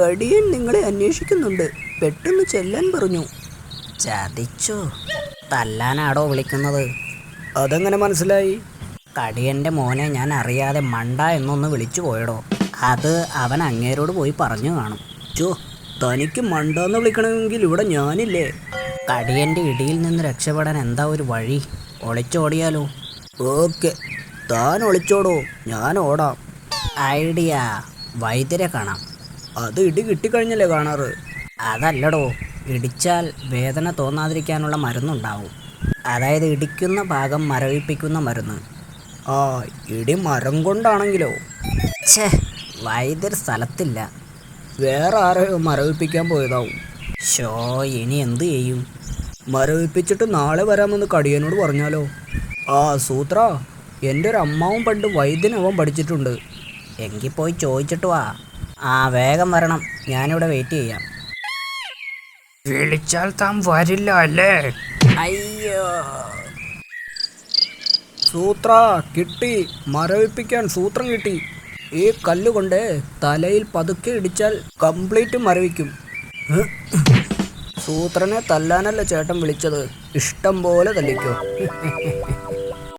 അടിയൻ നിങ്ങളെ അന്വേഷിക്കുന്നുണ്ട്, പെട്ടെന്ന് ചെല്ലാൻ പറഞ്ഞു. ചതിച്ചു. തല്ലാനാടോ വിളിക്കുന്നത്? അതെങ്ങനെ മനസ്സിലായി? കടിയൻ്റെ മോനെ ഞാൻ അറിയാതെ മണ്ട എന്നൊന്ന് വിളിച്ചു പോയടോ. അത് അവൻ അങ്ങേരോട് പോയി പറഞ്ഞു കാണും. ചോ, തനിക്ക് മണ്ടെന്ന് വിളിക്കണമെങ്കിൽ ഇവിടെ ഞാനില്ലേ? കടിയൻ്റെ ഇടിയിൽ നിന്ന് രക്ഷപ്പെടാൻ എന്താ ഒരു വഴി? ഒളിച്ചോടിയാലോ? ഓക്കെ, താൻ ഒളിച്ചോടോ, ഞാൻ ഓടാം. ഐഡിയ. വൈദ്യരെ കാണാം. അത് ഇടി കിട്ടിക്കഴിഞ്ഞല്ലേ കാണാറ്? അതല്ലടോ, ഇടിച്ചാൽ വേദന തോന്നാതിരിക്കാനുള്ള മരുന്നുണ്ടാവും. അതായത് ഇടിക്കുന്ന ഭാഗം മരവിപ്പിക്കുന്ന മരുന്ന്. ആ, ഇടി മരം കൊണ്ടാണെങ്കിലോ? ഛേ, വൈദ്യർ സ്ഥലത്തില്ല. വേറെ ആരെയോ മരവിപ്പിക്കാൻ പോയതാവും. ഷോ, ഇനി എന്തു ചെയ്യും? മരവിപ്പിച്ചിട്ട് നാളെ വരാമെന്ന് കടിയനോട് പറഞ്ഞാലോ? ആ സൂത്ര, എൻ്റെ ഒരു അമ്മാവും പണ്ട് വൈദ്യനാവാൻ പഠിച്ചിട്ടുണ്ട്. എങ്കിൽ പോയി ചോദിച്ചിട്ട് വാ. ആ, വേഗം വരണം, ഞാനിവിടെ വെയിറ്റ് ചെയ്യാം. വിളിച്ചാൽ താൻ വരില്ല അല്ലേ? അയ്യോ, സൂത്ര കിട്ടി, മരവിപ്പിക്കാൻ സൂത്രം കിട്ടി. ഈ കല്ലുകൊണ്ട് തലയിൽ പതുക്കെ ഇടിച്ചാൽ കംപ്ലീറ്റ് മരവിക്കും. സൂത്രനെ തല്ലാനല്ല ചേട്ടൻ വിളിച്ചത്, ഇഷ്ടം പോലെ തല്ലിക്കോ.